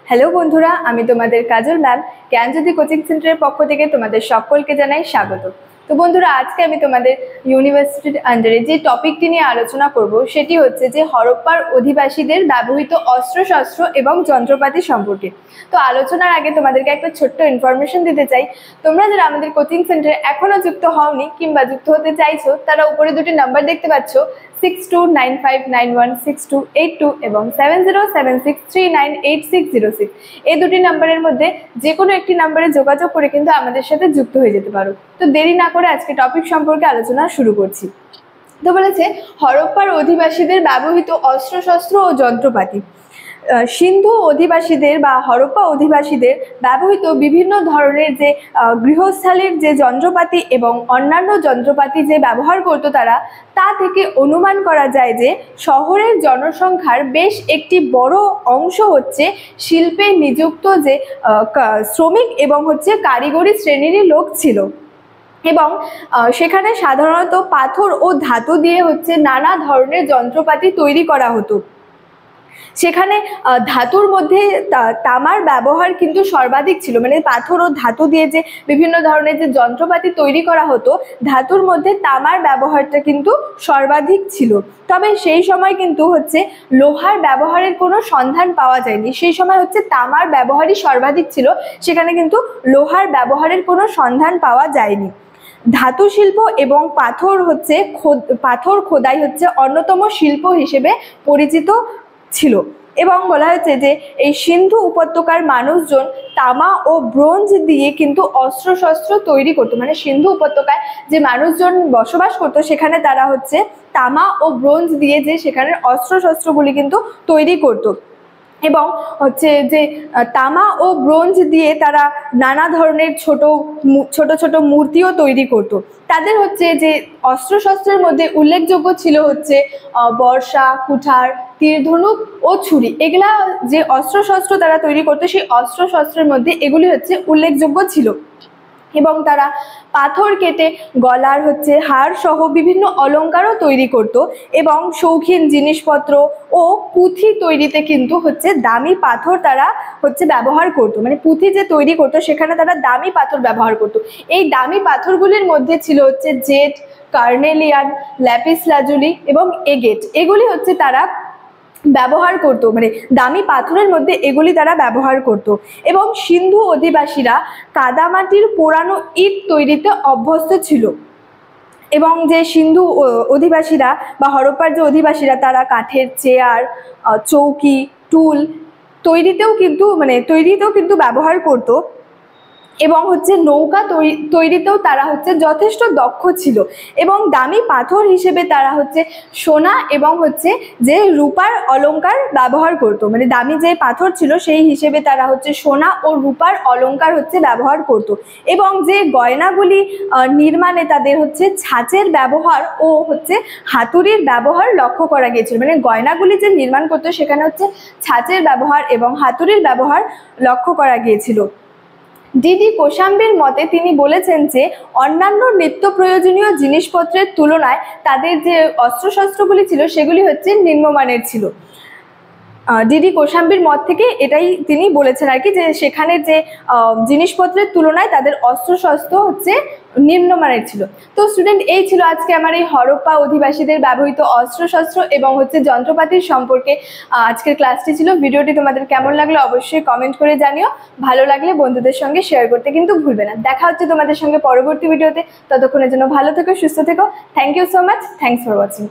Hello বন্ধুরা, আমি তোমাদের কাজল ম্যাম জ্ঞানজ্যোতি কোচিং সেন্টারের পক্ষ থেকে তোমাদের সকলকে জানাই স্বাগত। তো বন্ধুরা, আজকে আমি তোমাদের ইউনিভার্সিটির আন্ডারে যে টপিকটি নিয়ে আলোচনা করব সেটি হচ্ছে যে হরপ্পার অধিবাসীদের ব্যবহৃত অস্ত্রশস্ত্র এবং যন্ত্রপাতি সম্পর্কে। তো আলোচনার আগে তোমাদেরকে একটা ছোট্ট ইনফরমেশন দিতে চাই। তোমরা যারা আমাদের কোচিং সেন্টারে এখনো যুক্ত হওনি কিংবা যুক্ত হতে চাইছো, তারা উপরে দুটি নাম্বার দেখতে পাচ্ছ, 6295916282 এবং 7076398606। এই দুটি নাম্বারের মধ্যে যে কোনো একটি নাম্বারে যোগাযোগ করে কিন্তু আমাদের সাথে যুক্ত হয়ে যেতে পারো। তো দেরি না করে আজকে টপিক সম্পর্কে আলোচনা শুরু করছি। তো বলেছে হরপ্পার অধিবাসীদের ব্যবহৃত অস্ত্রশস্ত্র ও যন্ত্রপাতি। সিন্ধু অধিবাসীদের বা হরপ্পা অধিবাসীদের ব্যবহৃত বিভিন্ন ধরনের যে গৃহস্থালির যে যন্ত্রপাতি এবং অন্যান্য যন্ত্রপাতি যে ব্যবহার করতো তারা, তা থেকে অনুমান করা যায় যে শহরের জনসংখ্যার বেশ একটি বড় অংশ হচ্ছে শিল্পে নিযুক্ত যে শ্রমিক এবং হচ্ছে কারিগরি শ্রেণীরই লোক ছিল। এবং সেখানে সাধারণত পাথর ও ধাতু দিয়ে হচ্ছে নানা ধরনের যন্ত্রপাতি তৈরি করা হতো। সেখানে ধাতুর মধ্যে তামার ব্যবহার কিন্তু সর্বাধিক ছিল, মানে পাথর ও ধাতু দিয়ে যে বিভিন্ন ধরনের যে যন্ত্রপাতি তৈরি করা হতো, ধাতুর মধ্যে তামার ব্যবহারটা কিন্তু সর্বাধিক ছিল। তবে সেই সময় কিন্তু হচ্ছে লোহার ব্যবহারের কোনো সন্ধান পাওয়া যায়নি। সেই সময় হচ্ছে তামার ব্যবহারই সর্বাধিক ছিল, সেখানে কিন্তু লোহার ব্যবহারের কোনো সন্ধান পাওয়া যায়নি। ধাতু শিল্প এবং পাথর খোদাই হচ্ছে অন্যতম শিল্প হিসেবে পরিচিত ছিল। এবং বলা হয়েছে যে এই সিন্ধু উপত্যকার মানুষজন তামা ও ব্রোঞ্জ দিয়ে কিন্তু অস্ত্রশস্ত্র তৈরি করতো, মানে সিন্ধু উপত্যকায় যে মানুষজন বসবাস করতো সেখানে তারা হচ্ছে তামা ও ব্রোঞ্জ দিয়ে যে সেখানের অস্ত্রশস্ত্রগুলি কিন্তু তৈরি করতো। এবং হচ্ছে যে তামা ও ব্রোঞ্জ দিয়ে তারা নানা ধরনের ছোট ছোট মূর্তিও তৈরি করত। তাদের হচ্ছে যে অস্ত্রশস্ত্রের মধ্যে উল্লেখযোগ্য ছিল হচ্ছে বর্ষা, কুঠার, তীর ধনুক ও ছুরি। এগুলা যে অস্ত্রশস্ত্র তারা তৈরি করতো, সেই অস্ত্রশস্ত্রের মধ্যে এগুলি হচ্ছে উল্লেখযোগ্য ছিল। এবং তারা পাথর কেটে গলার হচ্ছে হার সহ বিভিন্ন অলংকারও তৈরি করত এবং শৌখিন জিনিসপত্র ও পুঁথি তৈরিতে কিন্তু হচ্ছে দামি পাথর তারা হচ্ছে ব্যবহার করত। মানে পুঁথি যে তৈরি করতো সেখানে তারা দামি পাথর ব্যবহার করত। এই দামি পাথরগুলির মধ্যে ছিল হচ্ছে জেড, কার্নেলিয়ান, ল্যাপিস লাজুলি এবং এগেট। এগুলি হচ্ছে তারা ব্যবহার করত, মানে দামি পাথরের মধ্যে এগুলি তারা ব্যবহার করত। এবং সিন্ধু অধিবাসীরা কাদামাটির পোড়ানো ইট তৈরিতে অভ্যস্ত ছিল। এবং যে সিন্ধু অধিবাসীরা বা হরপ্পার যে অধিবাসীরা তারা কাঠের চেয়ার, চৌকি, টুল তৈরিতেও কিন্তু ব্যবহার করত। এবং হচ্ছে নৌকা তৈরিতেও তারা হচ্ছে যথেষ্ট দক্ষ ছিল। এবং দামি পাথর হিসেবে তারা হচ্ছে সোনা এবং হচ্ছে যে রূপার অলংকার ব্যবহার করত, মানে দামি যে পাথর ছিল সেই হিসেবে তারা হচ্ছে সোনা ও রূপার অলংকার হচ্ছে ব্যবহার করত। এবং যে গয়নাগুলি নির্মাণে তাদের হচ্ছে ছাঁচের ব্যবহার ও হচ্ছে হাতুড়ির ব্যবহার লক্ষ্য করা গিয়েছিল। মানে গয়নাগুলি যে নির্মাণ করতো সেখানে হচ্ছে ছাঁচের ব্যবহার এবং হাতুড়ির ব্যবহার লক্ষ্য করা গিয়েছিল। ডিডি কোশাম্বীর মতে তিনি বলেছেন যে অন্যান্য নিত্য প্রয়োজনীয় জিনিসপত্রের তুলনায় তাদের যে অস্ত্রশস্ত্রগুলি ছিল সেগুলি হচ্ছে নিম্নমানের ছিল। ডিডি কোশাম্বীর মত থেকে এটাই তিনি বলেছেন আর কি, যে সেখানে যে জিনিসপত্রের তুলনায় তাদের অস্ত্রশস্ত্র হচ্ছে নিম্নমানের ছিল। তো স্টুডেন্ট, এই ছিল আজকে আমার এই হরপ্পা অধিবাসীদের ব্যবহৃত অস্ত্রশস্ত্র এবং হচ্ছে যন্ত্রপাতির সম্পর্কে আজকের ক্লাসটি ছিল। ভিডিওটি তোমাদের কেমন লাগলো অবশ্যই কমেন্ট করে জানিও। ভালো লাগলে বন্ধুদের সঙ্গে শেয়ার করতে কিন্তু ভুলবে না। দেখা হচ্ছে তোমাদের সঙ্গে পরবর্তী ভিডিওতে। ততক্ষণের জন্য ভালো থেকো, সুস্থ থেকো। Thank you so much. Thanks for watching.